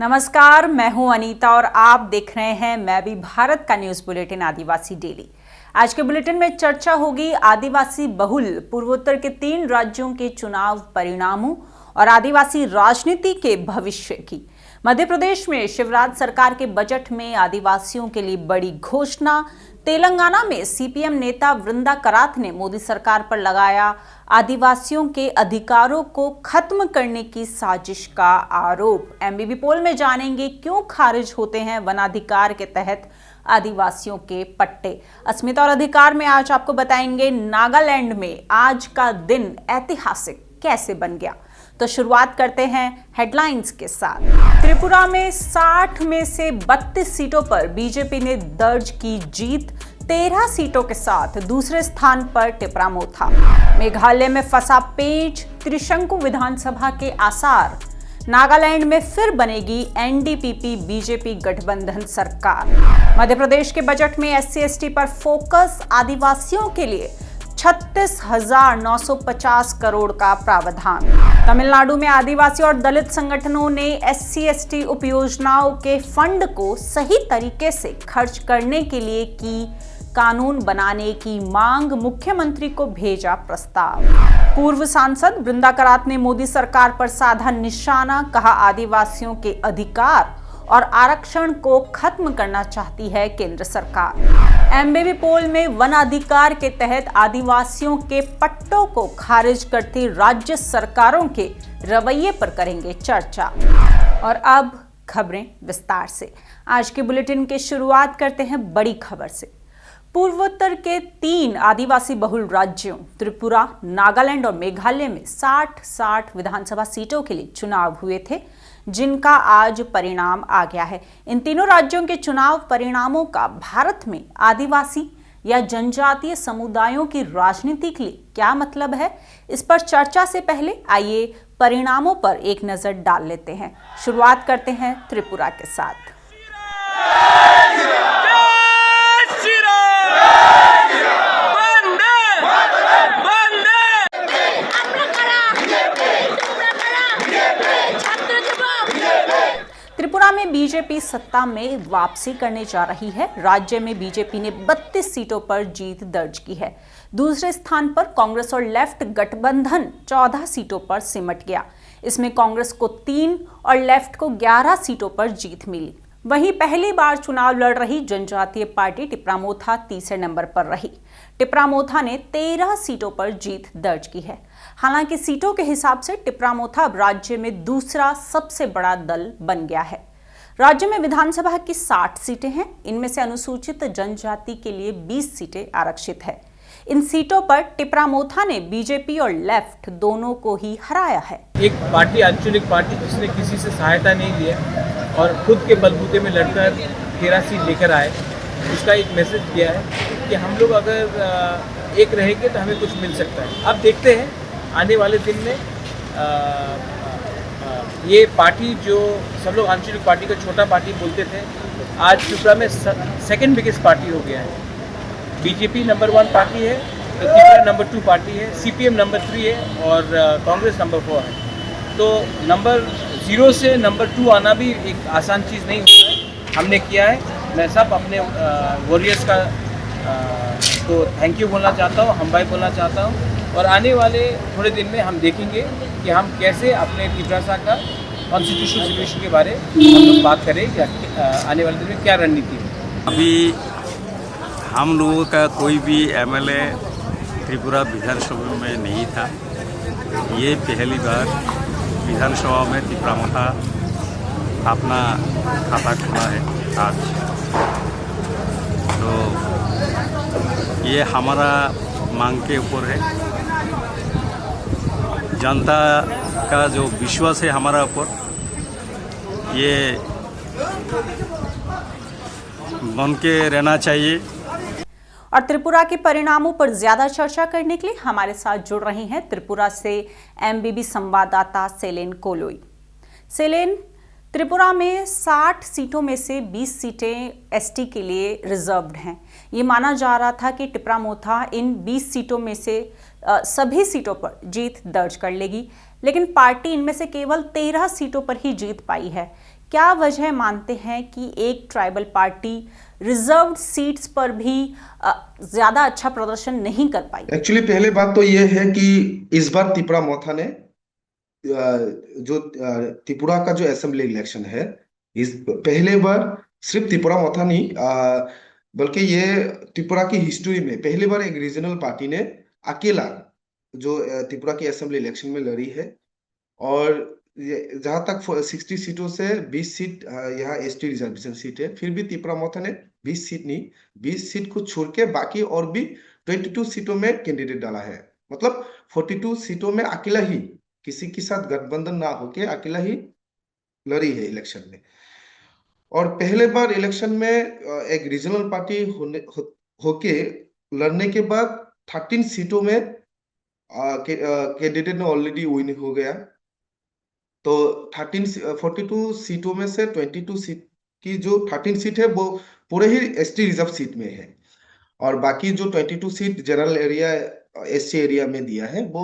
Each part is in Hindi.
नमस्कार, मैं हूं अनीता और आप देख रहे हैं मैं भी भारत का न्यूज बुलेटिन आदिवासी डेली। आज के बुलेटिन में चर्चा होगी आदिवासी बहुल पूर्वोत्तर के 3 राज्यों के चुनाव परिणामों और आदिवासी राजनीति के भविष्य की। मध्य प्रदेश में शिवराज सरकार के बजट में आदिवासियों के लिए बड़ी घोषणा। तेलंगाना में सीपीएम नेता वृंदा करात ने मोदी सरकार पर लगाया आदिवासियों के अधिकारों को खत्म करने की साजिश का आरोप। एमबीबी पोल में जानेंगे क्यों खारिज होते हैं वनाधिकार के तहत आदिवासियों के पट्टे। अस्मिता और अधिकार में आज आपको बताएंगे नागालैंड में आज का दिन ऐतिहासिक कैसे बन गया। तो शुरुआत करते हैं हेडलाइंस के साथ। त्रिपुरा में 60 में से 32 सीटों पर बीजेपी ने दर्ज की जीत। 13 सीटों के साथ दूसरे स्थान पर टिपरामोथा। मेघालय में फंसा पेंच, त्रिशंकु विधानसभा के आसार। नागालैंड में फिर बनेगी एनडीपीपी बीजेपी गठबंधन सरकार। मध्य प्रदेश के बजट में एससी/एसटी पर फोकस। आदिवासियों के लिए 36,950 करोड़ का प्रावधान। तमिलनाडु में आदिवासी और दलित संगठनों ने एससी/एसटी उपयोजनाओं के फंड को सही तरीके से खर्च करने के लिए की कानून बनाने की मांग। मुख्यमंत्री को भेजा प्रस्ताव। पूर्व सांसद वृंदा करात ने मोदी सरकार पर साधा निशाना। कहा आदिवासियों के अधिकार और आरक्षण को खत्म करना चाहती है केंद्र सरकार। एमबीबी पोल में वन अधिकार के तहत आदिवासियों के पट्टों को खारिज करती राज्य सरकारों के रवैये पर करेंगे चर्चा। और अब खबरें विस्तार से। आज के बुलेटिन की शुरुआत करते हैं बड़ी खबर से। पूर्वोत्तर के 3 आदिवासी बहुल राज्यों त्रिपुरा, नागालैंड और मेघालय में 60 विधानसभा सीटों के लिए चुनाव हुए थे, जिनका आज परिणाम आ गया है। इन तीनों राज्यों के चुनाव परिणामों का भारत में आदिवासी या जनजातीय समुदायों की राजनीति के लिए क्या मतलब है, इस पर चर्चा से पहले आइए परिणामों पर एक नजर डाल लेते हैं। शुरुआत करते हैं त्रिपुरा के साथ। त्रिपुरा में बीजेपी सत्ता में वापसी करने जा रही है। राज्य में बीजेपी ने 32 सीटों पर जीत दर्ज की है। दूसरे स्थान पर कांग्रेस और लेफ्ट गठबंधन 14 सीटों पर सिमट गया। इसमें कांग्रेस को 3 और लेफ्ट को 11 सीटों पर जीत मिली। वहीं पहली बार चुनाव लड़ रही जनजातीय पार्टी टिपरामोथा तीसरे नंबर पर रही। टिपरामोथा ने 13 सीटों पर जीत दर्ज की है। हालांकि सीटों के हिसाब से टिपरामोथा अब राज्य में दूसरा सबसे बड़ा दल बन गया है। राज्य में विधानसभा की 60 सीटें हैं। इनमें से अनुसूचित जनजाति के लिए 20 सीटें आरक्षित है। इन सीटों पर टिपरामोथा ने बीजेपी और लेफ्ट दोनों को ही हराया है। एक पार्टी, आंचलिक पार्टी जिसने किसी से सहायता नहीं लिया और खुद के बलबूते में लड़कर 13 सीट लेकर आए, उसका एक मैसेज दिया है कि हम लोग अगर एक रहेंगे तो हमें कुछ मिल सकता है। अब देखते हैं आने वाले दिन में ये पार्टी जो सब लोग आंचलिक पार्टी को छोटा पार्टी बोलते थे, आज त्रिपुरा में सेकंड बिगेस्ट पार्टी हो गया है। बीजेपी नंबर 1 पार्टी है, त्रिपुरा नंबर 2 पार्टी है, सीपीएम नंबर 3 है और कांग्रेस नंबर 4 है। तो नंबर 0 से नंबर 2 आना भी एक आसान चीज़ नहीं होता है। हमने किया है। मैं सब अपने वॉरियर्स का तो थैंक यू बोलना चाहता हूँ, हमबाई बोलना चाहता हूँ। और आने वाले थोड़े दिन में हम देखेंगे कि हम कैसे अपने त्रिपुरा का कॉन्स्टिट्यूशनल सिचुएशन के बारे में हम लोग बात करें या आने वाले दिन में क्या रणनीति है। अभी हम लोगों का कोई भी एमएलए त्रिपुरा विधानसभा में नहीं था। ये पहली बार विधानसभा में टिपरामोथा अपना खाता खोला है आज। तो ये हमारा मांग के ऊपर है। जनता का जो विश्वास है हमारा ऊपर, ये बन के रहना चाहिए। और त्रिपुरा के परिणामों पर ज्यादा चर्चा करने के लिए हमारे साथ जुड़ रही हैं त्रिपुरा से एमबीबी संवाददाता सेलेन कोलोई। सेलेन, त्रिपुरा में 60 सीटों में से 20 सीटें एसटी के लिए रिजर्व्ड हैं। ये माना जा रहा था कि टिपरामोथा इन 20 सीटों में से सभी सीटों पर जीत दर्ज कर लेगी, लेकिन पार्टी इनमें से केवल 13 सीटों पर ही जीत पाई है। क्या वजह मानते हैं कि एक ट्राइबल पार्टी रिजर्व्ड सीट्स पर भी ज्यादा अच्छा प्रदर्शन नहीं कर पाई? एक्चुअली पहले बात तो ये है कि इस बार त्रिपुरा मोथा ने जो त्रिपुरा का जो असेंबली इलेक्शन है, इस पहले बार सिर्फ त्रिपुरा मोथा नहीं, बल्कि ये त्रिपुरा की हिस्ट्री में पहली बार एक रीजनल पार्टी ने अकेला जो त्रिपुरा की असेंबली इलेक्शन में लड़ी है। और जहां तक 60 सीटों से 20 सीट यहाँ एसटी रिजर्वेशन सीट है, फिर भी त्रिपुरा मोथा ने 20 सीट नहीं, 20 सीट को छोड़ के बाकी और भी 22 सीटों में कैंडिडेट डाला है। मतलब 42 सीटों में अकेला ही, किसी के साथ गठबंधन ना होके अकेला ही लड़ी है इलेक्शन में। और पहले बार इलेक्शन में एक रीजनल पार्टी होके लड़ने के बाद 13 सीटों में कैंडिडेट ने ऑलरेडी विन हो गया। तो 42 सीटों में से 22 सीट की जो 13 सीट है वो पूरे ही एसटी रिजर्व सीट में है, और बाकी जो 22 seat general area SC area में दिया है वो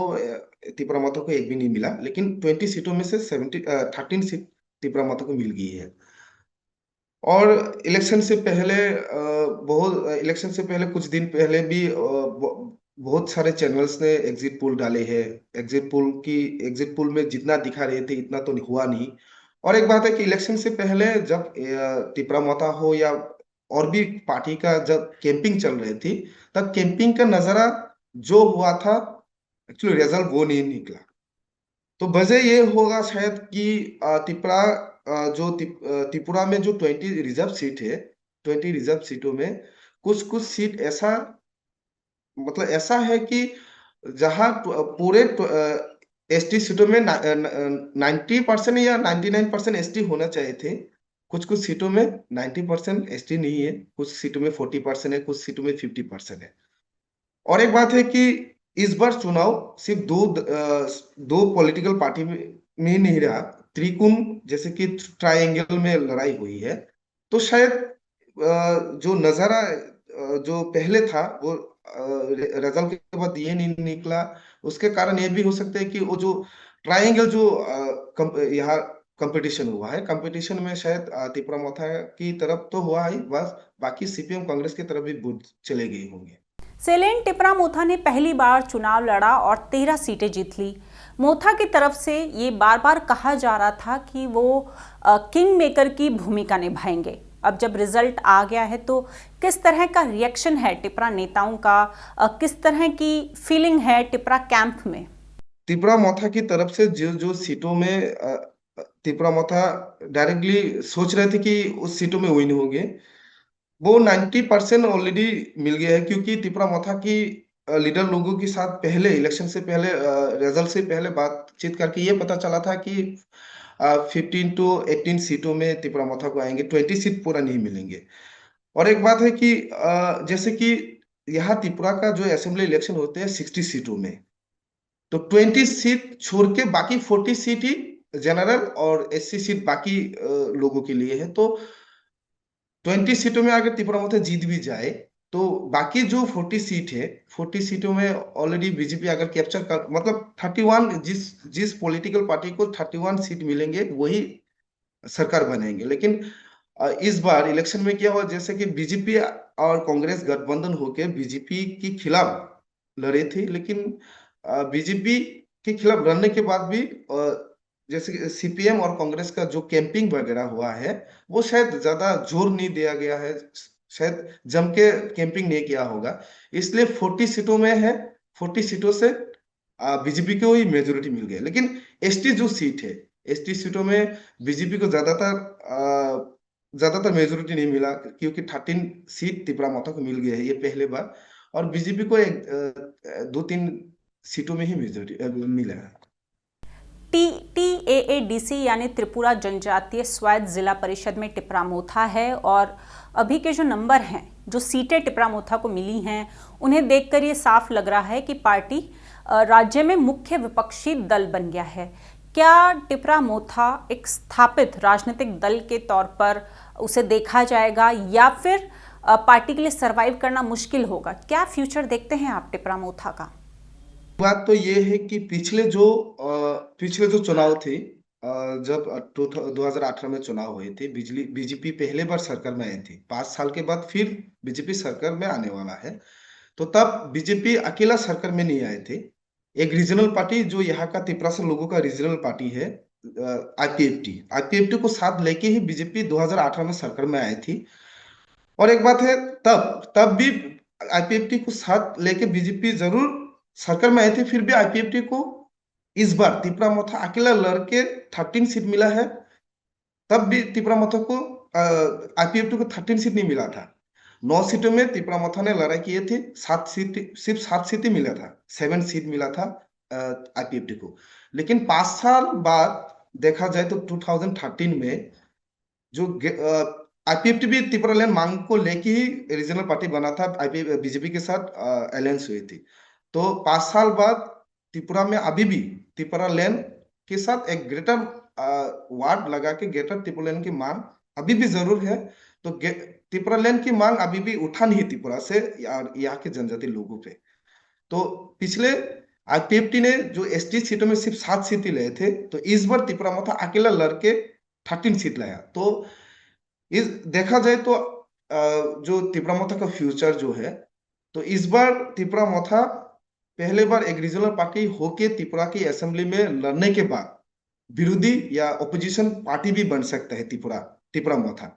त्रिपुरा मोथा को एक भी नहीं मिला। लेकिन 20 सीटों में से 13 सीट त्रिपुरा मोथा को मिल गई है। और इलेक्शन से पहले कुछ दिन पहले भी बहुत सारे चैनल्स ने एग्जिट पोल डाले हैं। एग्जिट पोल में जितना दिखा रहे थे इतना तो हुआ नहीं। और एक बात है कि इलेक्शन से पहले जब त्रिपुरा मोथा हो या और भी पार्टी का जब कैंपिंग चल रही थी, तब कैंपिंग का नजारा जो हुआ था, एक्चुअली रिजल्ट वो नहीं निकला। तो वजह ये होगा शायद कि त्रिपुरा में जो 20 रिजर्व सीट है, 20 रिजर्व सीटों में कुछ सीट ऐसा है कि जहां पूरे एसटी सीटों में 90% या 99% एसटी होना चाहिए थे। कुछ सीटों में 90% एसटी नहीं है, कुछ सीटों में 40% है, कुछ सीटों में 50% है। और एक बात है कि इस बार चुनाव सिर्फ दो पॉलिटिकल पार्टी में नहीं रहा, त्रिकोण जैसे कि ट्रायंगल में लड़ाई हुई है। तो शायद जो नजारा जो पहले था वो रिजल्ट के बाद ये नहीं निकला। उसके कारण ये भी हो सकता है कि वो जो ट्रायंगल जो यहाँ कंपटीशन हुआ है, कंपटीशन में शायद त्रिपुरा मोथा की तरफ तो हुआ ही, बस बाकी सीपीएम कांग्रेस की तरफ भी चले गए होंगे। सेलेन त्रिपुरा मोथा ने पहली बार चुनाव लड़ा और 13 सीटें जीत ली। मोथा की तरफ से ये बार बार कहा जा रहा था कि वो किंग मेकर की भूमिका निभाएंगे। अब जब रिजल्ट आ गया है तो किस तरह का रिएक्शन है त्रिपुरा नेताओं का, किस तरह की फीलिंग है त्रिपुरा कैंप में? त्रिपुरा मोथा की तरफ से जो सीटों में त्रिपुरा मोथा डायरेक्टली सोच रहे थे कि उस सीटों में विन होंगे, वो 90% ऑलरेडी मिल गया है। क्योंकि त्रिपुरा मोथा की लीडर लोगों के साथ पहले इलेक्शन से पहले रिजल्ट से पहले बातचीत करके ये पता चला था कि 15 to 18 सीटों में त्रिपुरा मोथा को आएंगे, 20 सीट पूरा नहीं मिलेंगे। और एक बात है कि जैसे कि यहाँ त्रिपुरा का जो असेंबली इलेक्शन होते हैं 60 सीटों में, तो 20 सीट छोड़ के बाकी 40 सीट ही जनरल और एससी सीट बाकी लोगों के लिए है। तो 20 सीटों में अगर त्रिपुरा मोथा जीत भी जाए तो बाकी जो 40 सीट है, 40 सीटों में ऑलरेडी बीजेपी अगर कैप्चर कर, मतलब 31 जिस पॉलिटिकल पार्टी को 31 सीट मिलेंगे वही सरकार बनेंगे। लेकिन इस बार इलेक्शन में क्या हुआ, जैसे कि बीजेपी और कांग्रेस गठबंधन होकर बीजेपी के खिलाफ लड़े थे, लेकिन बीजेपी के खिलाफ लड़ने के बाद भी जैसे सीपीएम और कांग्रेस का जो कैंपिंग वगैरह हुआ है वो शायद ज्यादा जोर नहीं दिया गया है, शायद जम के कैंपिंग नहीं किया होगा, इसलिए 40 सीटों में है, 40 सीटों से बीजेपी को ही मेजोरिटी मिल गया। लेकिन एसटी जो सीट है, एसटी सीटों में बीजेपी को ज्यादातर मेजोरिटी नहीं मिला, क्योंकि 13 सीट त्रिपुरा मोथा को मिल गया है ये पहले बार, और बीजेपी को 2-3 सीटों में ही मेजोरिटी मिला है। TAADC यानी त्रिपुरा जनजातीय स्वायत्त जिला परिषद में त्रिपुरा मोथा है, और अभी के जो नंबर हैं, जो सीटें त्रिपुरा मोथा को मिली हैं, उन्हें देखकर ये साफ लग रहा है कि पार्टी राज्य में मुख्य विपक्षी दल बन गया है। क्या त्रिपुरा मोथा एक स्थापित राजनीतिक दल के तौर पर उसे देखा जाएगा, या फिर पार्टी के लिए सरवाइव करना मुश्किल होगा? क्या फ्यूचर देखते हैं आप त्रिपुरा मोथा का? बात तो ये है कि पिछले जो चुनाव थे जब 2018 में चुनाव हुए थे, बीजेपी पहले बार सरकार में आई थी। 5 साल के बाद फिर बीजेपी सरकार में आने वाला है। तो तब बीजेपी अकेला सरकार में नहीं आए थे। एक रीजनल पार्टी जो यहाँ का 13 लोगों का रीजनल पार्टी है, आईपीएफटी को साथ लेके ही बीजेपी 2018 में सरकार में आई थी। और एक बात है, तब भी आईपीएफटी को साथ लेके बीजेपी जरूर सरकार में आई थी, फिर भी आईपीएफटी को इस बार तिपरा मोथा अकेला लड़के 13 सीट मिला है। तब भी तिपरा मोथा को आईपीएफटी को 13 सीट नहीं मिला था। 9 सीटों में तिपरा मोथा ने लड़ाई किए थे, सिर्फ 7 सीट ही मिला था, 7 सीट मिला था आईपीएफटी को। लेकिन 5 साल बाद देखा जाए तो 2013 में जो आईपीएफटी भी त्रिपुरा लैंड मांग को लेके ही रीजनल पार्टी बना था, बीजेपी के साथ अलायंस हुई थी। तो 5 साल बाद त्रिपुरा में अभी भी त्रिपुरा लैंड के साथ एक ग्रेटर वार्ड लगा के ग्रेटर त्रिपुरा लैंड की मांग अभी भी जरूर है। तो त्रिपुरा लैंड की मांग अभी भी उठा नहीं त्रिपुरा से यहाँ के जनजाति लोगों पे। तो पिछले आईपीएफटी ने जो एसटी सीटों में सिर्फ 7 सीट ही लिए थे, तो इस बार त्रिपुरा मोथा अकेला लड़के 13 सीट लाया। तो इस देखा जाए तो जो त्रिपुरा मोथा का फ्यूचर जो है, तो इस बार त्रिपुरा मोथा पहले बार एक रीजनल पार्टी होके त्रिपुरा की असेंबली में लड़ने के बाद विरोधी या ओपोजिशन पार्टी भी बन सकता है त्रिपुरा मोथा।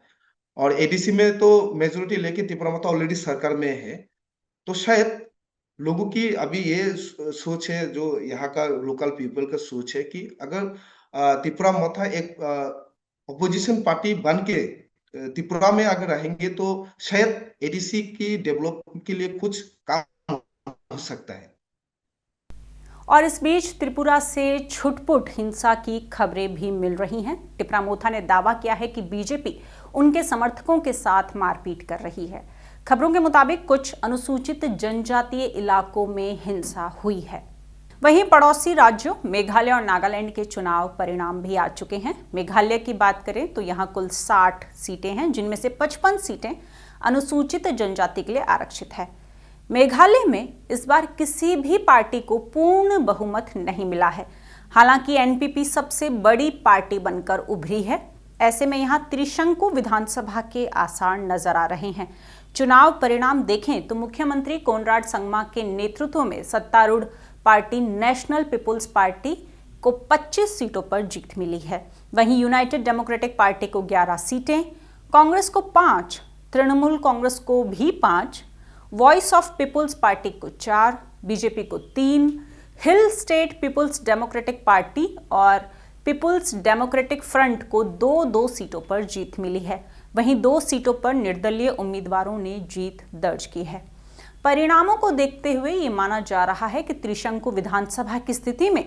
और एडीसी में तो मेजोरिटी लेके त्रिपुरा मोथा ऑलरेडी सरकार में है। तो शायद लोगों की अभी ये सोच है, जो यहाँ का लोकल पीपल का सोच है कि अगर त्रिपुरा मोथा एक ओपोजिशन पार्टी बन के त्रिपुरा में अगर रहेंगे तो शायद एडीसी की डेवलपमेंट के लिए कुछ काम हो सकता है। और इस बीच त्रिपुरा से छुटपुट हिंसा की खबरें भी मिल रही हैं। टिपरा मोथा ने दावा किया है कि बीजेपी उनके समर्थकों के साथ मारपीट कर रही है। खबरों के मुताबिक कुछ अनुसूचित जनजातीय इलाकों में हिंसा हुई है। वहीं पड़ोसी राज्यों मेघालय और नागालैंड के चुनाव परिणाम भी आ चुके हैं। मेघालय की बात करें तो यहाँ कुल 60 सीटें हैं, जिनमें से 55 सीटें अनुसूचित जनजाति के लिए आरक्षित है। मेघालय में इस बार किसी भी पार्टी को पूर्ण बहुमत नहीं मिला है। हालांकि एनपीपी सबसे बड़ी पार्टी बनकर उभरी है। ऐसे में यहाँ त्रिशंकु विधानसभा के आसार नजर आ रहे हैं। चुनाव परिणाम देखें तो मुख्यमंत्री कोनराड संगमा के नेतृत्व में सत्तारूढ़ पार्टी नेशनल पीपुल्स पार्टी को 25 सीटों पर जीत मिली है। वहीं यूनाइटेड डेमोक्रेटिक पार्टी को 11 सीटें, कांग्रेस को 5, तृणमूल कांग्रेस को भी 5, वॉइस ऑफ पीपुल्स पार्टी को 4, बीजेपी को 3, Hill State People's Democratic Party और पीपुल्स डेमोक्रेटिक फ्रंट को 2-2 सीटों पर जीत मिली है। वहीं 2 सीटों पर निर्दलीय उम्मीदवारों ने जीत दर्ज की है। परिणामों को देखते हुए ये माना जा रहा है कि त्रिशंकु विधानसभा की स्थिति में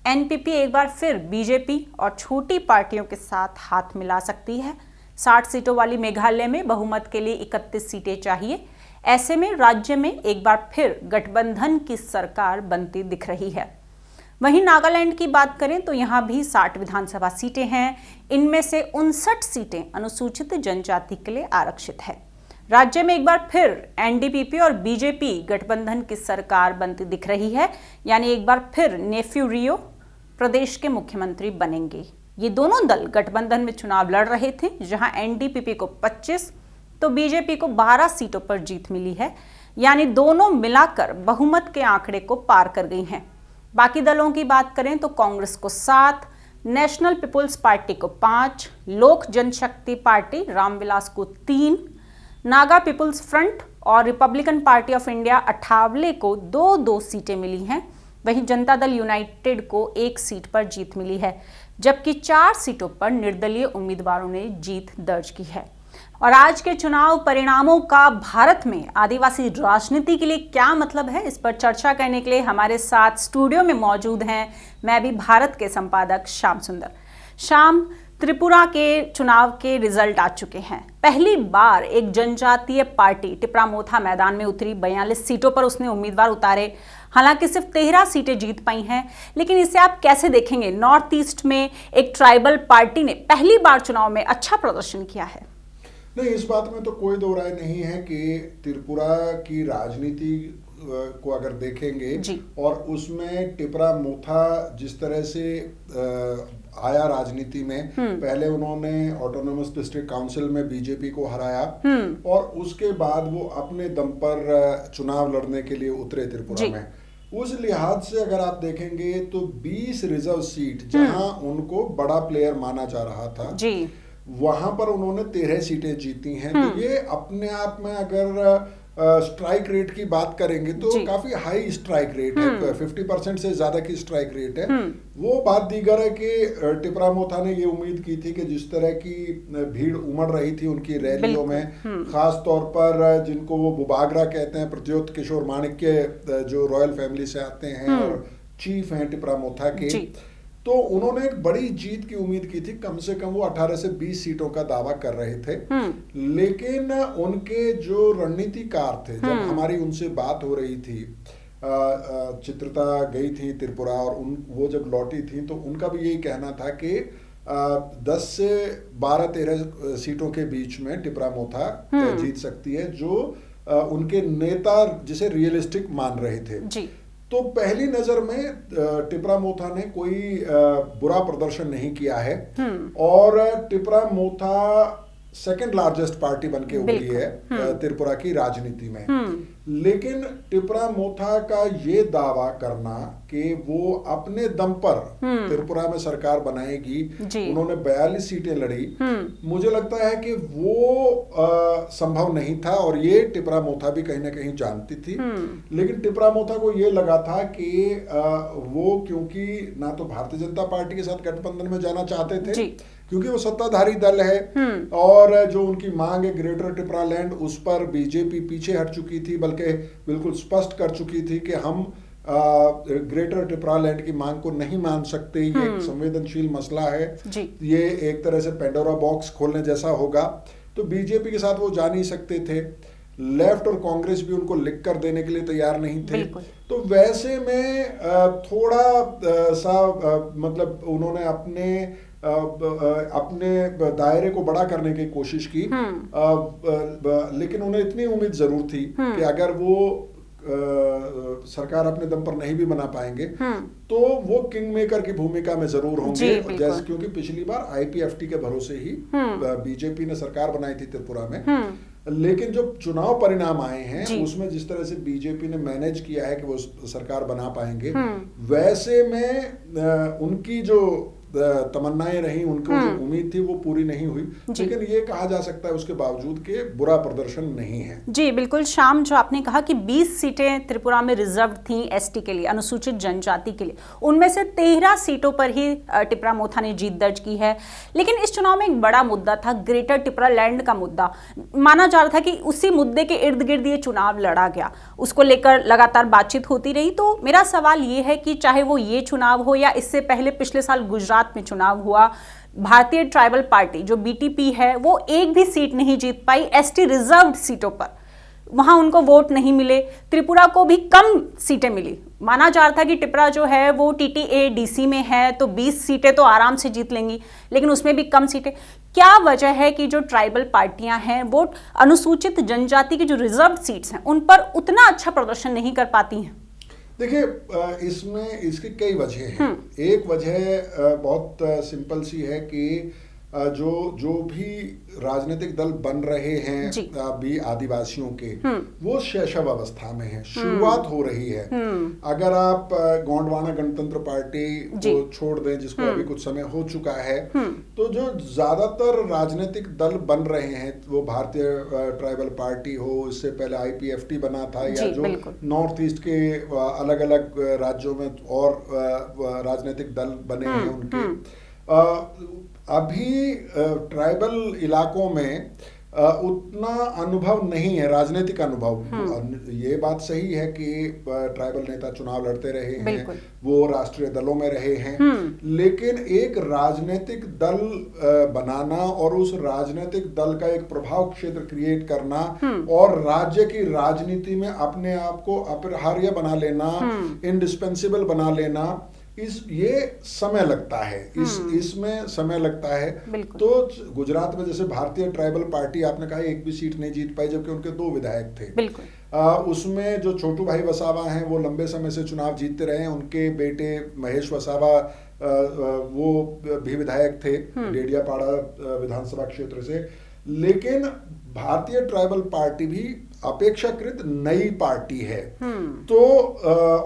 एनपीपी एक बार फिर बीजेपी और छोटी पार्टियों के साथ हाथ मिला सकती है। 60 सीटों वाली मेघालय में बहुमत के लिए 31 सीटें चाहिए। ऐसे में राज्य में एक बार फिर गठबंधन की सरकार बनती दिख रही है। वहीं नागालैंड की बात करें तो यहाँ भी 60 विधानसभा सीटें हैं। इनमें से 59 सीटें अनुसूचित जनजाति के लिए आरक्षित है। राज्य में एक बार फिर एनडीपीपी और बीजेपी गठबंधन की सरकार बनती दिख रही है, यानी एक बार फिर नेफ्यू रियो प्रदेश के मुख्यमंत्री बनेंगे। ये दोनों दल गठबंधन में चुनाव लड़ रहे थे, जहां एनडीपीपी को 25 तो बीजेपी को 12 सीटों पर जीत मिली है, यानी दोनों मिलाकर बहुमत के आंकड़े को पार कर गई हैं। बाकी दलों की बात करें तो कांग्रेस को 7, नेशनल पीपुल्स पार्टी को 5, लोक जनशक्ति पार्टी रामविलास को 3, नागा पीपुल्स फ्रंट और Republican party of India Athawale को 2-2 सीटें मिली हैं। वहीं जनता दल यूनाइटेड को 1 सीट पर जीत मिली है, जबकि 4 सीटों पर निर्दलीय उम्मीदवारों ने जीत दर्ज की है। और आज के चुनाव परिणामों का भारत में आदिवासी राजनीति के लिए क्या मतलब है, इस पर चर्चा करने के लिए हमारे साथ स्टूडियो में मौजूद हैं मैं भी भारत के संपादक श्याम सुंदर। श्याम, त्रिपुरा के चुनाव के रिजल्ट आ चुके हैं। पहली बार एक जनजातीय पार्टी टिपरा मोथा मैदान में उतरी। 42 सीटों पर उसने उम्मीदवार उतारे। हालांकि सिर्फ 13 सीटें जीत पाई हैं, लेकिन इसे आप कैसे देखेंगे? नॉर्थ ईस्ट में एक ट्राइबल पार्टी ने पहली बार चुनाव में अच्छा प्रदर्शन किया है। नहीं, इस बात में तो कोई दो राय नहीं है कि त्रिपुरा की राजनीति को अगर देखेंगे जी। और उसमें टिपरा मोथा जिस तरह से आया राजनीति में, पहले उन्होंने ऑटोनोमस डिस्ट्रिक्ट काउंसिल में बीजेपी को हराया और उसके बाद वो अपने दम पर चुनाव लड़ने के लिए उतरे त्रिपुरा में। उस लिहाज से अगर आप देखेंगे तो 20 रिजर्व सीट जहां उनको बड़ा प्लेयर माना जा रहा था जी, वहां पर उन्होंने 13 सीटें जीती हैं। तो ये अपने आप में अगर स्ट्राइक रेट की बात करेंगे तो काफी हाई स्ट्राइक रेट है, 50% से ज्यादा की स्ट्राइक रेट है। वो बात दीगर है कि टिपरा मोथा ने ये उम्मीद की थी कि जिस तरह की भीड़ उमड़ रही थी उनकी रैलियों में, खास तौर पर जिनको वो बुबागरा कहते हैं, प्रद्योत किशोर माणिक्य जो रॉयल फैमिली से आते हैं और चीफ हैं टिपरा मोथा के, तो उन्होंने एक बड़ी जीत की उम्मीद की थी। कम से कम वो 18 से 20 सीटों का दावा कर रहे थे। लेकिन उनके जो रणनीतिकार थे, जब हमारी उनसे बात हो रही थी, चित्रता गई थी त्रिपुरा और वो जब लौटी थी तो उनका भी यही कहना था कि 10 से 12-13 सीटों के बीच में टिपरा मोथा जीत सकती है, जो उनके नेता जिसे रियलिस्टिक मान रहे थे जी। तो पहली नजर में टिपरा मोथा ने कोई बुरा प्रदर्शन नहीं किया है और टिपरा मोथा सेकंड लार्जेस्ट पार्टी बनके उभरी है त्रिपुरा की राजनीति में। लेकिन टिपरा मोथा का ये दावा करना कि वो अपने दम पर त्रिपुरा में सरकार बनाएगी, उन्होंने 42 सीटें लड़ी, मुझे लगता है कि वो संभव नहीं था और ये टिपरा मोथा भी कहीं ना कहीं जानती थी। लेकिन टिपरा मोथा को ये लगा था कि वो क्योंकि ना तो भारतीय जनता पार्टी के साथ गठबंधन में जाना चाहते थे क्योंकि वो सत्ताधारी दल है और जो उनकी मांग है ग्रेटर टिपरा लैंड, उस पर बीजेपी पीछे हट चुकी थी, बल्कि बिल्कुल स्पष्ट कर चुकी थी कि हम ग्रेटर टिपरा लैंड की मांग को नहीं मान सकते, ये एक संवेदनशील मसला है, ये एक तरह से पेंडोरा बॉक्स खोलने जैसा होगा। तो बीजेपी के साथ वो जा नहीं सकते थे, लेफ्ट और कांग्रेस भी उनको लिख कर देने के लिए तैयार नहीं थे। तो वैसे में थोड़ा सा मतलब उन्होंने अपने दायरे को बड़ा करने की कोशिश की, लेकिन उन्हें इतनी उम्मीद जरूर थी कि अगर वो सरकार अपने दम पर नहीं भी बना पाएंगे तो वो किंग मेकर की भूमिका में जरूर होंगे, जैसे क्योंकि पिछली बार आईपीएफटी के भरोसे ही बीजेपी ने सरकार बनाई थी त्रिपुरा में। लेकिन जो चुनाव परिणाम आए हैं उसमें जिस तरह से बीजेपी ने मैनेज किया है कि वो सरकार बना पाएंगे, वैसे में उनकी जो तमन्नाएं रही, उनको जो उम्मीद थी वो पूरी नहीं हुई। लेकिन ये कहा जा सकता है उसके बावजूद कि बुरा प्रदर्शन नहीं है। जी बिल्कुल। शाम, जो आपने कहा कि 20 सीटें त्रिपुरा में रिजर्व थी एसटी के लिए, अनुसूचित जनजाति के लिए, उनमें से 13 सीटों पर ही टिपरा मोथा ने जीत दर्ज की है। लेकिन इस चुनाव में एक बड़ा मुद्दा था ग्रेटर टिपरा लैंड का मुद्दा। माना जा रहा था कि उसी मुद्दे के इर्द गिर्द ये चुनाव लड़ा गया, उसको लेकर लगातार बातचीत होती रही। तो मेरा सवाल ये है कि चाहे वो ये चुनाव हो या इससे पहले पिछले साल गुजरात में चुनाव हुआ, भारतीय ट्राइबल पार्टी जो बीटीपी है वो एक भी सीट नहीं जीत पाई एसटी रिजर्व्ड सीटों पर, वहां उनको वोट नहीं मिले। त्रिपुरा को भी कम सीटें मिली। माना जा रहा था कि टिपरा जो है वो टीटीए डीसी में है तो 20 सीटें तो आराम से जीत लेंगी, लेकिन उसमें भी कम सीटें। क्या वजह है कि जो ट्राइबल पार्टियां हैं वो अनुसूचित जनजाति की जो रिजर्व सीट्स हैं उन पर उतना अच्छा प्रदर्शन नहीं कर पाती हैं? देखिए, इसमें इसकी कई वजह हैं। एक वजह बहुत सिंपल सी है कि जो भी राजनीतिक दल बन रहे हैं अभी आदिवासियों के, वो शैशव अवस्था में है, शुरुआत हो रही है। अगर आप गोंडवाना गणतंत्र पार्टी को छोड़ दें जिसको अभी कुछ समय हो चुका है, तो जो ज्यादातर राजनीतिक दल बन रहे हैं वो भारतीय ट्राइबल पार्टी हो, इससे पहले आईपीएफटी बना था, या जो नॉर्थ ईस्ट के अलग अलग राज्यों में और राजनीतिक दल बने हैं उनके, अभी ट्राइबल इलाकों में उतना अनुभव नहीं है, राजनीतिक अनुभव। ये बात सही है कि ट्राइबल नेता चुनाव लड़ते रहे हैं, वो राष्ट्रीय दलों में रहे हैं, लेकिन एक राजनीतिक दल बनाना और उस राजनीतिक दल का एक प्रभाव क्षेत्र क्रिएट करना और राज्य की राजनीति में अपने आप को अपरिहार्य बना लेना, इंडिस्पेंसिबल बना लेना, ये समय लगता है, इसमें समय लगता है। तो गुजरात में जैसे भारतीय ट्राइबल पार्टी, आपने कहा एक भी सीट नहीं जीत पाई जबकि उनके 2 विधायक थे। उसमें जो छोटू भाई वसावा हैं वो लंबे समय से चुनाव जीतते रहे हैं, उनके बेटे महेश वसावा वो भी विधायक थे डेडियापाड़ा विधानसभा क्षेत्र से। लेकिन भारतीय ट्राइबल पार्टी भी अपेक्षाकृत नई पार्टी है, तो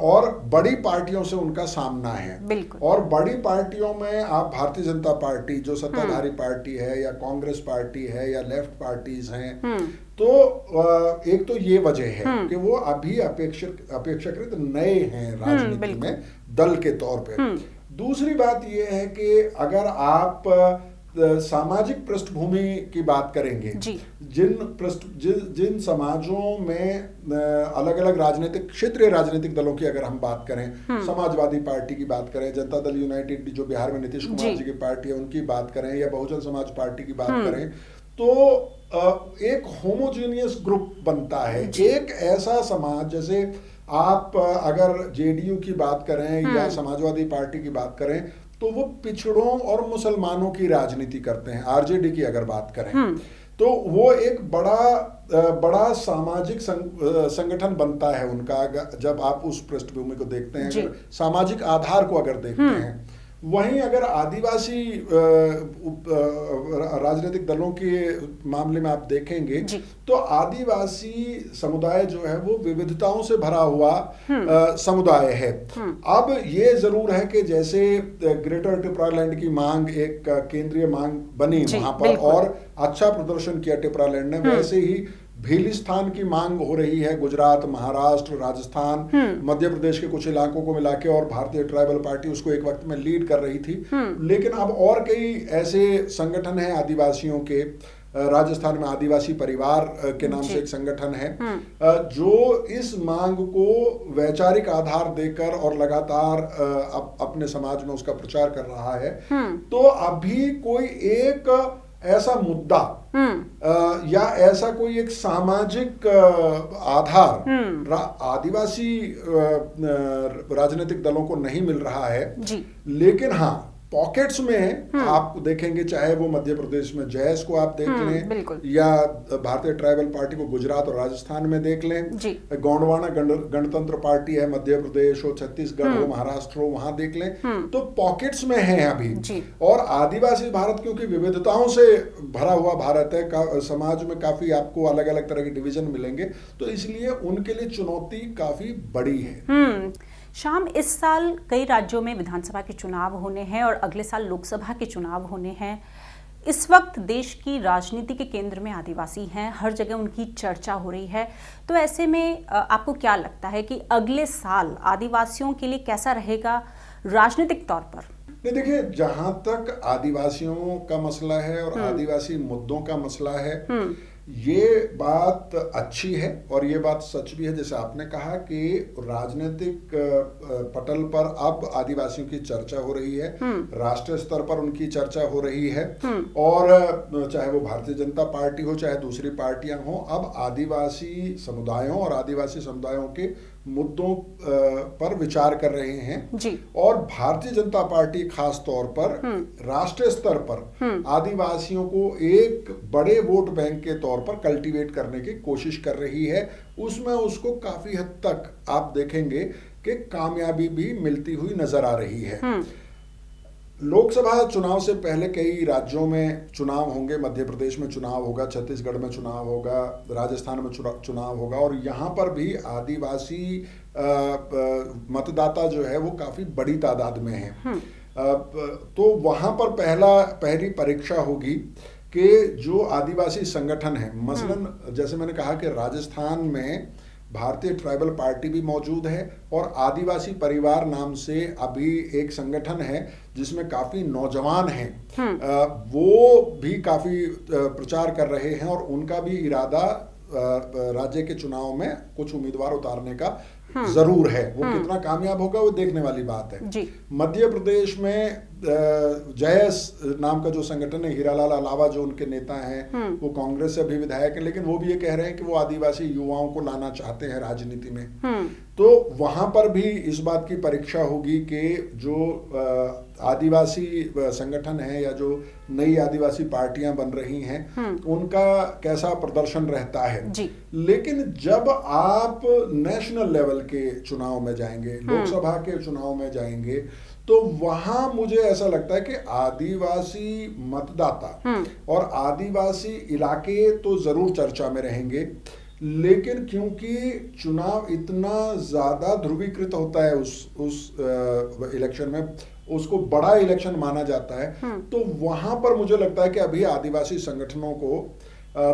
और बड़ी पार्टियों से उनका सामना है। और बड़ी पार्टियों में आप भारतीय जनता पार्टी जो सत्ताधारी पार्टी है या कांग्रेस पार्टी है या लेफ्ट पार्टीज हैं, तो एक तो ये वजह है कि वो अभी अपेक्षाकृत नए हैं राजनीति में दल के तौर पे। दूसरी बात ये है कि अगर आप सामाजिक पृष्ठभूमि की बात करेंगे, जिन समाजों में अलग अलग राजनीतिक क्षेत्रीय राजनीतिक दलों की अगर हम बात करें, समाजवादी पार्टी की बात करें, जनता दल यूनाइटेड जो बिहार में नीतीश कुमार जी की पार्टी है उनकी बात करें, या बहुजन समाज पार्टी की बात करें, तो एक होमोजेनियस ग्रुप बनता है। एक ऐसा समाज, जैसे आप अगर जेडीयू की बात करें या समाजवादी पार्टी की बात करें, तो वो पिछड़ों और मुसलमानों की राजनीति करते हैं। आरजेडी की अगर बात करें तो वो एक बड़ा सामाजिक संगठन बनता है उनका, जब आप उस पृष्ठभूमि को देखते हैं, अगर सामाजिक आधार को अगर देखते हैं। वहीं अगर आदिवासी राजनीतिक दलों के मामले में आप देखेंगे तो आदिवासी समुदाय जो है वो विविधताओं से भरा हुआ समुदाय है। अब ये जरूर है कि जैसे ग्रेटर टिपरालैंड की मांग एक केंद्रीय मांग बनी वहां पर और अच्छा प्रदर्शन किया टिपरालैंड ने, वैसे ही भीलिस्थान की मांग हो रही है गुजरात, महाराष्ट्र, राजस्थान, मध्य प्रदेश के कुछ इलाकों को मिला के, और भारतीय ट्राइबल पार्टी उसको एक वक्त में लीड कर रही थी। लेकिन अब और कई ऐसे संगठन हैं आदिवासियों के। राजस्थान में आदिवासी परिवार के नाम से एक संगठन है जो इस मांग को वैचारिक आधार देकर और लगातार अपने समाज में उसका प्रचार कर रहा है। तो अभी कोई एक ऐसा मुद्दा या ऐसा कोई एक सामाजिक आधार आदिवासी राजनीतिक दलों को नहीं मिल रहा है। लेकिन हाँ, पॉकेट्स में आप देखेंगे, चाहे वो मध्य प्रदेश में जैस को आप देख लें या भारतीय ट्राइबल पार्टी को गुजरात और राजस्थान में देख लें, गोंडवाना गणतंत्र पार्टी है मध्य प्रदेश हो, छत्तीसगढ़ हो, महाराष्ट्र हो, वहां देख लें, तो पॉकेट्स में है अभी। और आदिवासी भारत क्योंकि विविधताओं से भरा हुआ भारत है, समाज में काफी आपको अलग अलग तरह के डिवीजन मिलेंगे, तो इसलिए उनके लिए चुनौती काफी बड़ी है। शाम, इस साल कई राज्यों में विधानसभा के चुनाव होने हैं और अगले साल लोकसभा के चुनाव होने हैं। इस वक्त देश की राजनीति के केंद्र में आदिवासी हैं, हर जगह उनकी चर्चा हो रही है। तो ऐसे में आपको क्या लगता है कि अगले साल आदिवासियों के लिए कैसा रहेगा राजनीतिक तौर पर? नहीं, देखिए, जहां तक आदिवासियों का मसला है और आदिवासी मुद्दों का मसला है, ये बात अच्छी है और ये बात सच भी है, जैसे आपने कहा कि राजनीतिक पटल पर अब आदिवासियों की चर्चा हो रही है, राष्ट्रीय स्तर पर उनकी चर्चा हो रही है, और चाहे वो भारतीय जनता पार्टी हो चाहे दूसरी पार्टियां हो, अब आदिवासी समुदायों और आदिवासी समुदायों के मुद्दों पर विचार कर रहे हैं। और भारतीय जनता पार्टी खास तौर पर राष्ट्रीय स्तर पर आदिवासियों को एक बड़े वोट बैंक के तौर पर कल्टीवेट करने की कोशिश कर रही है। उसमें उसको काफी हद तक आप देखेंगे कि कामयाबी भी मिलती हुई नजर आ रही है। लोकसभा चुनाव से पहले कई राज्यों में चुनाव होंगे, मध्य प्रदेश में चुनाव होगा, छत्तीसगढ़ में चुनाव होगा, राजस्थान में चुनाव होगा, और यहाँ पर भी आदिवासी मतदाता जो है वो काफी बड़ी तादाद में है। तो वहाँ पर पहली परीक्षा होगी कि जो आदिवासी संगठन है, मसलन जैसे मैंने कहा कि राजस्थान में भारतीय ट्राइबल पार्टी भी मौजूद है और आदिवासी परिवार नाम से अभी एक संगठन है जिसमें काफी नौजवान हैं, वो भी काफी प्रचार कर रहे हैं और उनका भी इरादा राज्य के चुनाव में कुछ उम्मीदवार उतारने का जरूर है। वो कितना कामयाब होगा वो देखने वाली बात है जी। मध्य प्रदेश में जयस नाम का जो संगठन है, हीरालाल अलावा जो उनके नेता हैं, वो कांग्रेस से अभी विधायक हैं, लेकिन वो भी ये कह रहे हैं कि वो आदिवासी युवाओं को लाना चाहते हैं राजनीति में। तो वहां पर भी इस बात की परीक्षा होगी कि जो आदिवासी संगठन है या जो नई आदिवासी पार्टियां बन रही हैं उनका कैसा प्रदर्शन रहता है जी। लेकिन जब आप नेशनल लेवल के चुनाव में जाएंगे, लोकसभा के चुनाव में जाएंगे, तो वहां मुझे ऐसा लगता है कि आदिवासी मतदाता और आदिवासी इलाके तो जरूर चर्चा में रहेंगे, लेकिन क्योंकि चुनाव इतना ज्यादा ध्रुवीकृत होता है उस इलेक्शन में, उसको बड़ा इलेक्शन माना जाता है, तो वहां पर मुझे लगता है कि अभी आदिवासी संगठनों को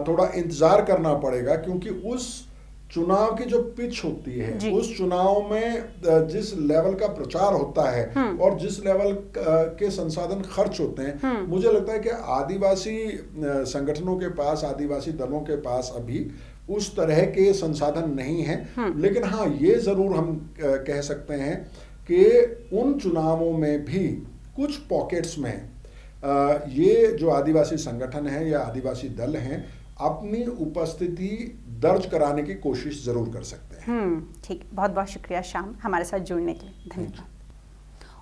थोड़ा इंतजार करना पड़ेगा, क्योंकि उस चुनाव की जो पिच होती है, उस चुनाव में जिस लेवल का प्रचार होता है और जिस लेवल के संसाधन खर्च होते हैं, मुझे लगता है कि आदिवासी संगठनों के पास, आदिवासी दलों के पास अभी उस तरह के संसाधन नहीं हैं। लेकिन हाँ, ये जरूर हम कह सकते हैं कि उन चुनावों में भी कुछ पॉकेट्स में ये जो आदिवासी संगठन है या आदिवासी दल हैं अपनी उपस्थिति दर्ज कराने की कोशिश जरूर कर सकते हैं। ठीक, बहुत बहुत शुक्रिया श्याम हमारे साथ जुड़ने के लिए, धन्यवाद।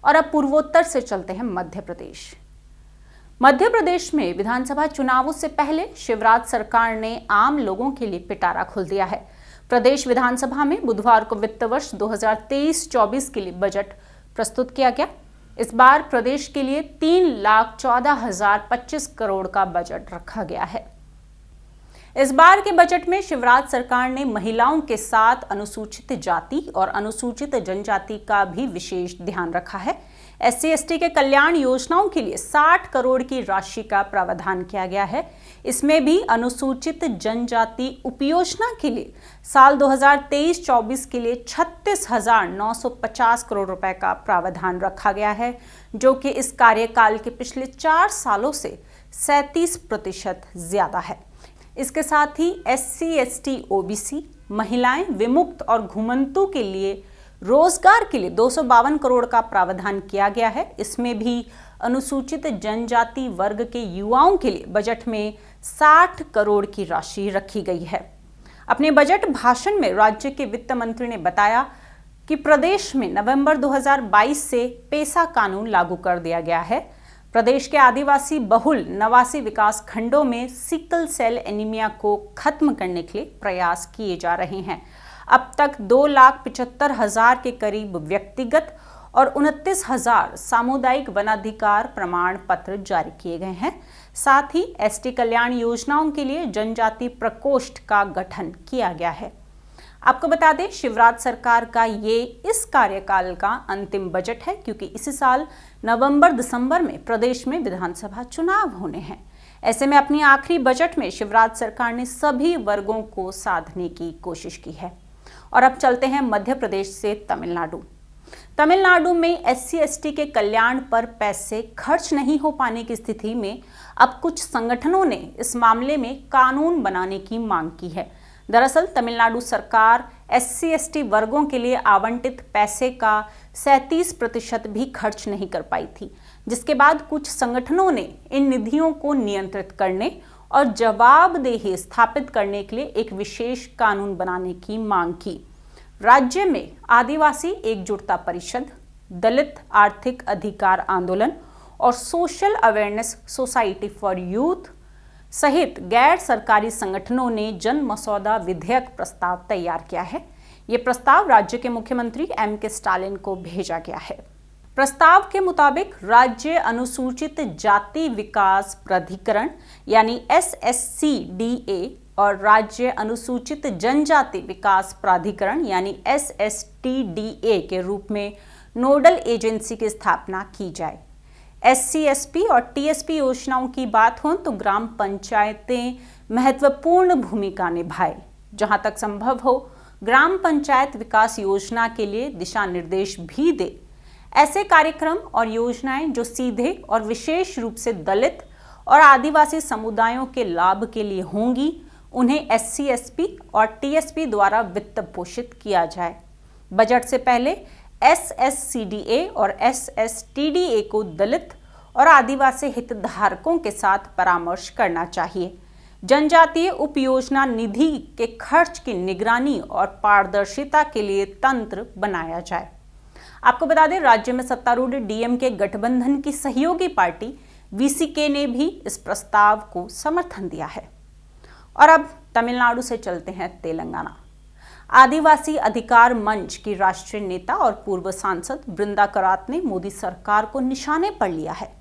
और अब पूर्वोत्तर से चलते हैं मध्य प्रदेश। मध्य प्रदेश में विधानसभा चुनावों से पहले शिवराज सरकार ने आम लोगों के लिए पिटारा खोल दिया है। प्रदेश विधानसभा में बुधवार को वित्त वर्ष 2023-24 के लिए बजट प्रस्तुत किया गया। इस बार प्रदेश के लिए 3,14,025 करोड़ का बजट रखा गया है। इस बार के बजट में शिवराज सरकार ने महिलाओं के साथ अनुसूचित जाति और अनुसूचित जनजाति का भी विशेष ध्यान रखा है। SC/ST के कल्याण योजनाओं के लिए 60 करोड़ की राशि का प्रावधान किया गया है। इसमें भी अनुसूचित जनजाति उपयोजना के लिए साल 2023-24 के लिए 36,950 करोड़ रुपए का प्रावधान रखा गया है, जो कि इस कार्यकाल के पिछले 4 सालों से 37% ज्यादा है। इसके साथ ही SC/ST OBC, महिलाएं, विमुक्त और घुमंतु के लिए रोजगार के लिए 252 करोड़ का प्रावधान किया गया है। इसमें भी अनुसूचित जनजाति वर्ग के युवाओं के लिए बजट में 60 करोड़ की राशि रखी गई है। अपने बजट भाषण में राज्य के वित्त मंत्री ने बताया कि प्रदेश में नवंबर 2022 से पेसा कानून लागू कर दिया गया है। प्रदेश के आदिवासी बहुल 89 विकास खंडों में सिकल सेल एनीमिया को खत्म करने के लिए प्रयास किए जा रहे हैं। अब तक 2,75,000 के करीब व्यक्तिगत और 29,000 सामुदायिक वनाधिकार प्रमाण पत्र जारी किए गए हैं। साथ ही ST कल्याण योजनाओं के लिए जनजाति प्रकोष्ठ का गठन किया गया है। आपको बता दें, शिवराज सरकार का ये इस कार्यकाल का अंतिम बजट है, क्योंकि इसी साल नवंबर-दिसंबर में प्रदेश में विधानसभा चुनाव होने हैं। ऐसे में अपनी आखिरी बजट में शिवराज सरकार ने सभी वर्गों को साधने की कोशिश की है। और अब चलते हैं मध्य प्रदेश से तमिलनाडु। तमिलनाडु में SC/ST के कल्याण पर पैसे खर्च नहीं हो पाने की स्थिति में अब कुछ संगठनों ने इस मामले में कानून बनाने की मांग की है। दरअसल तमिलनाडु सरकार SC/ST वर्गों के लिए आवंटित पैसे का 37% भी खर्च नहीं कर पाई थी, जिसके बाद कुछ संगठनों ने इन निधियों को नियंत्रित करने और जवाबदेही स्थापित करने के लिए एक विशेष कानून बनाने की मांग की। राज्य में आदिवासी एकजुटता परिषद, दलित आर्थिक अधिकार आंदोलन और social awareness society for youth सहित गैर सरकारी संगठनों ने जन मसौदा विधेयक प्रस्ताव तैयार किया है। ये प्रस्ताव राज्य के मुख्यमंत्री M.K. स्टालिन को भेजा गया है। प्रस्ताव के मुताबिक राज्य अनुसूचित जाति विकास प्राधिकरण यानी SSCDA और राज्य अनुसूचित जनजाति विकास प्राधिकरण यानी SSTDA के रूप में नोडल एजेंसी की स्थापना की जाए। SC/SP और TSP योजनाओं की बात हो तो ग्राम पंचायतें महत्वपूर्ण भूमिका निभाए। जहां तक संभव हो ग्राम पंचायत विकास योजना के लिए दिशा निर्देश भी दे। ऐसे कार्यक्रम और योजनाएं जो सीधे और विशेष रूप से दलित और आदिवासी समुदायों के लाभ के लिए होंगी, उन्हें SC/SP और TSP द्वारा वित्त पोषित किया जाए। बजट से पहले SSCDA और SSTDA को दलित और आदिवासी हितधारकों के साथ परामर्श करना चाहिए। जनजातीय उपयोजना निधि के खर्च की निगरानी और पारदर्शिता के लिए तंत्र बनाया जाए। आपको बता दें, राज्य में सत्तारूढ़ DMK गठबंधन की सहयोगी पार्टी VCK ने भी इस प्रस्ताव को समर्थन दिया है। और अब तमिलनाडु से चलते हैं तेलंगाना। आदिवासी अधिकार मंच की राष्ट्रीय नेता और पूर्व सांसद बृंदा करात ने मोदी सरकार को निशाने पर लिया है।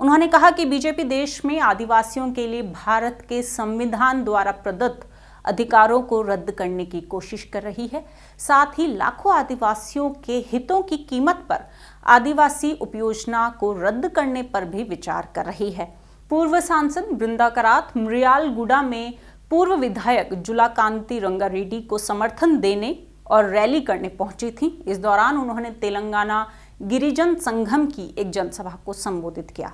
उन्होंने कहा कि बीजेपी देश में आदिवासियों के लिए भारत के संविधान द्वारा प्रदत्त अधिकारों को रद्द करने की कोशिश कर रही है। साथ ही लाखों आदिवासियों के हितों की कीमत पर आदिवासी उपयोजना को रद्द करने पर भी विचार कर रही है। पूर्व सांसद बृंदा करात मृयालगुड़ा में पूर्व विधायक जुलाकांति रंगारेड्डी को समर्थन देने और रैली करने पहुंची थी। इस दौरान उन्होंने तेलंगाना गिरिजन संगम की एक जनसभा को संबोधित किया।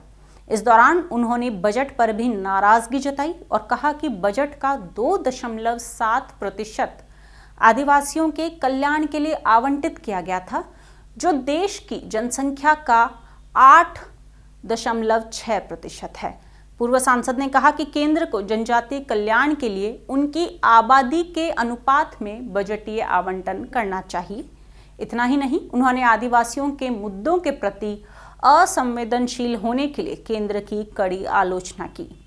इस दौरान उन्होंने बजट पर भी नाराजगी जताई और कहा कि बजट का 2.7% आदिवासियों के कल्याण के लिए आवंटित किया गया था, जो देश की जनसंख्या का 8.6% है। पूर्व सांसद ने कहा कि केंद्र को जनजातीय कल्याण के लिए उनकी आबादी के अनुपात में बजटीय आवंटन करना चाहिए। इतना ही नहीं, उन्होंने आदिवासियों के मुद्दों के प्रति असंवेदनशील होने के लिए केंद्र की कड़ी आलोचना की।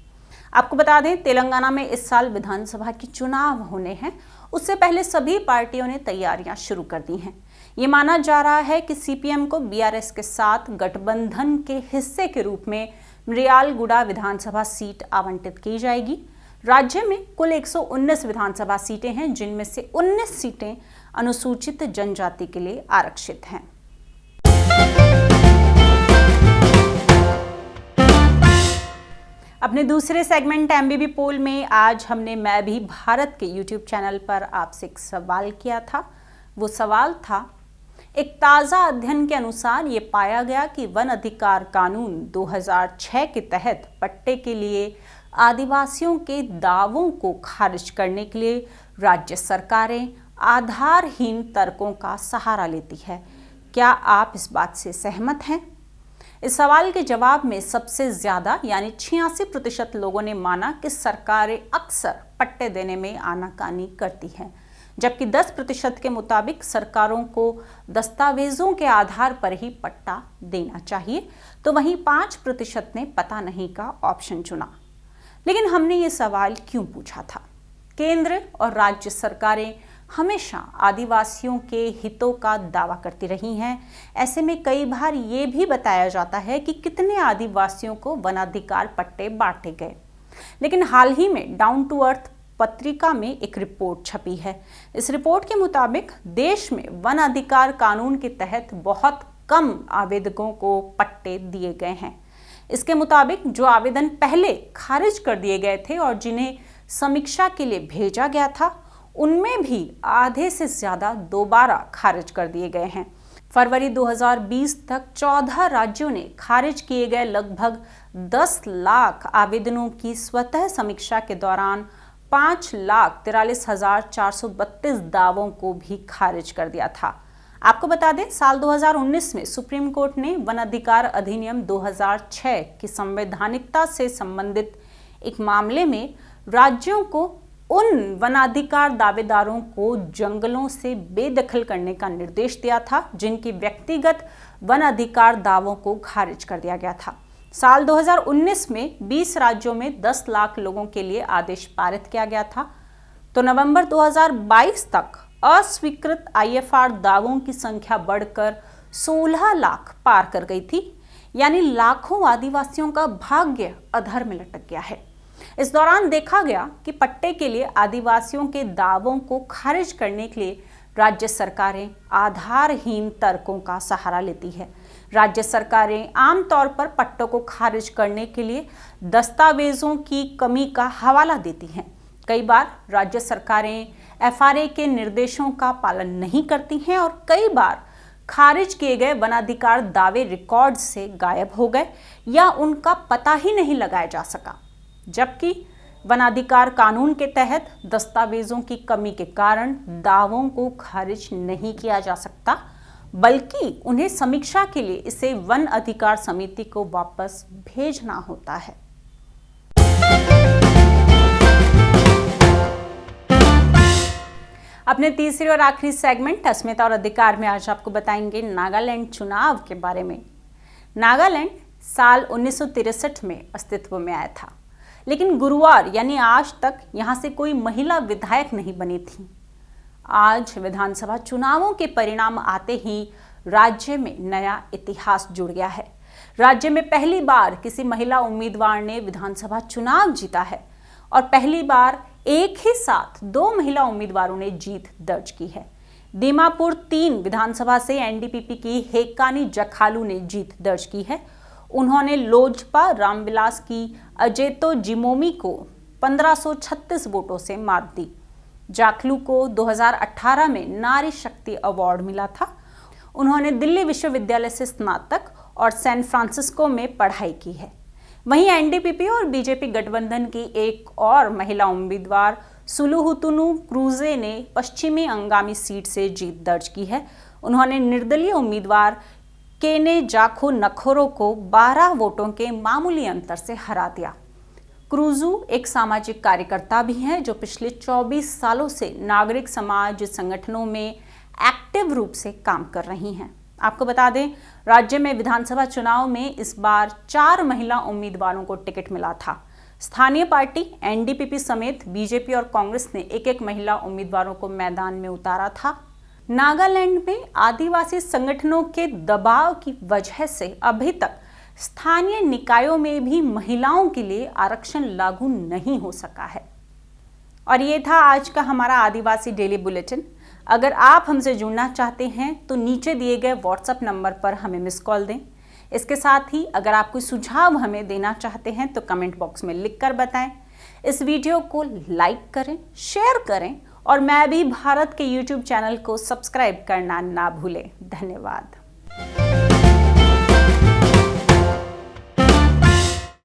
आपको बता दें, तेलंगाना में इस साल विधानसभा के चुनाव होने हैं। उससे पहले सभी पार्टियों ने तैयारियां शुरू कर दी हैं। ये माना जा रहा है कि CPM को BRS के साथ गठबंधन के हिस्से के रूप में मृयालगुड़ा विधानसभा सीट आवंटित की जाएगी। राज्य में कुल 119 विधानसभा सीटें हैं, जिनमें से 19 सीटें अनुसूचित जनजाति के लिए आरक्षित हैं। अपने दूसरे सेगमेंट MBB पोल में आज हमने मैं भी भारत के YouTube चैनल पर आपसे एक सवाल किया था। वो सवाल था, एक ताज़ा अध्ययन के अनुसार ये पाया गया कि वन अधिकार कानून 2006 के तहत पट्टे के लिए आदिवासियों के दावों को खारिज करने के लिए राज्य सरकारें आधारहीन तर्कों का सहारा लेती है। क्या आप इस बात से सहमत हैं? इस सवाल के जवाब में सबसे ज्यादा यानी 86% लोगों ने माना कि सरकारें अक्सर पट्टे देने में आनाकानी करती हैं, जबकि 10% के मुताबिक सरकारों को दस्तावेजों के आधार पर ही पट्टा देना चाहिए, तो वहीं 5% ने पता नहीं का ऑप्शन चुना। लेकिन हमने ये सवाल क्यों पूछा था? केंद्र और राज्य सरकारें हमेशा आदिवासियों के हितों का दावा करती रही हैं। ऐसे में कई बार ये भी बताया जाता है कि कितने आदिवासियों को वनाधिकार पट्टे बांटे गए। लेकिन हाल ही में डाउन टू अर्थ पत्रिका में एक रिपोर्ट छपी है। इस रिपोर्ट के मुताबिक देश में वन अधिकार कानून के तहत बहुत कम आवेदकों को पट्टे दिए गए हैं। इसके मुताबिक जो आवेदन पहले खारिज कर दिए गए थे और जिन्हें समीक्षा के लिए भेजा गया था, उनमें भी आधे से ज्यादा दोबारा खारिज कर दिए गए हैं। फरवरी 2020 तक 14 राज्यों ने खारिज किए गए लगभग 10 लाख आवेदनों की स्वतः समीक्षा के दौरान 5,43,432 दावों को भी खारिज कर दिया था। आपको बता दें, साल 2019 में सुप्रीम कोर्ट ने वन अधिकार अधिनियम 2006 की संवैधानिकता से संबंधित एक मामले में राज्यों को उन वनाधिकार दावेदारों को जंगलों से बेदखल करने का निर्देश दिया था जिनकी व्यक्तिगत वन अधिकार दावों को खारिज कर दिया गया था। साल 2019 में 20 राज्यों में 10 लाख लोगों के लिए आदेश पारित किया गया था, तो नवंबर 2022 तक अस्वीकृत IFR दावों की संख्या बढ़कर 16 लाख पार कर गई थी। यानी लाखों आदिवासियों का भाग्य अधर में लटक गया है। इस दौरान देखा गया कि पट्टे के लिए आदिवासियों के दावों को खारिज करने के लिए राज्य सरकारें आधारहीन तर्कों का सहारा लेती है। राज्य सरकारें आमतौर पर पट्टों को खारिज करने के लिए दस्तावेजों की कमी का हवाला देती हैं। कई बार राज्य सरकारें FRA के निर्देशों का पालन नहीं करती हैं और कई बार खारिज किए गए वनाधिकार दावे रिकॉर्ड से गायब हो गए या उनका पता ही नहीं लगाया जा सका। जबकि वनाधिकार कानून के तहत दस्तावेजों की कमी के कारण दावों को खारिज नहीं किया जा सकता, बल्कि उन्हें समीक्षा के लिए इसे वन अधिकार समिति को वापस भेजना होता है। अपने तीसरे और आखिरी सेगमेंट अस्मिता और अधिकार में आज आपको बताएंगे नागालैंड चुनाव के बारे में। नागालैंड साल 1963 में अस्तित्व में आया था, लेकिन गुरुवार यानी आज तक यहां से कोई महिला विधायक नहीं बनी थी। आज विधानसभा चुनावों के परिणाम आते ही राज्य में नया इतिहास जुड़ गया है। राज्य में पहली बार किसी महिला उम्मीदवार ने विधानसभा चुनाव जीता है और पहली बार एक ही साथ 2 महिला उम्मीदवारों ने जीत दर्ज की है। दीमापुर 3 विधानसभा से एनडीपीपी की हेक्कानी जखालू ने जीत दर्ज की है। उन्होंने लोजपा रामविलास की अजेतो जिमोमी को 1536 वोटों से मात दी। जाखलू को 2018 में नारी शक्ति अवार्ड मिला था। उन्होंने दिल्ली विश्वविद्यालय से स्नातक और सैन फ्रांसिस्को में पढ़ाई की है। वहीं एनडीपीपी और बीजेपी गठबंधन की एक और महिला उम्मीदवार सुलुहुतुनु क्रूजे ने पश्चिमी अंगामी सीट से जीत दर्ज की है। उन्होंने निर्दलीय उम्मीदवार केने जाखो नखोरो को 12 वोटों के मामूली अंतर से हरा दिया। क्रूजू एक सामाजिक कार्यकर्ता भी हैं जो पिछले 24 सालों से नागरिक समाज संगठनों में एक्टिव रूप से काम कर रही हैं। आपको बता दें, राज्य में विधानसभा चुनाव में इस बार 4 महिला उम्मीदवारों को टिकट मिला था। स्थानीय पार्टी एनडीपीपी समेत बीजेपी और कांग्रेस ने एक महिला उम्मीदवारों को मैदान में उतारा था। नागालैंड में आदिवासी संगठनों के दबाव की वजह से अभी तक स्थानीय निकायों में भी महिलाओं के लिए आरक्षण लागू नहीं हो सका है। और ये था आज का हमारा आदिवासी डेली बुलेटिन। अगर आप हमसे जुड़ना चाहते हैं तो नीचे दिए गए व्हाट्सएप नंबर पर हमें मिस कॉल दें। इसके साथ ही अगर आप कोई सुझाव हमें देना चाहते हैं तो कमेंट बॉक्स में लिखकर बताएं। इस वीडियो को लाइक करें, शेयर करें और मैं भी भारत के YouTube चैनल को सब्सक्राइब करना ना भूलें। धन्यवाद।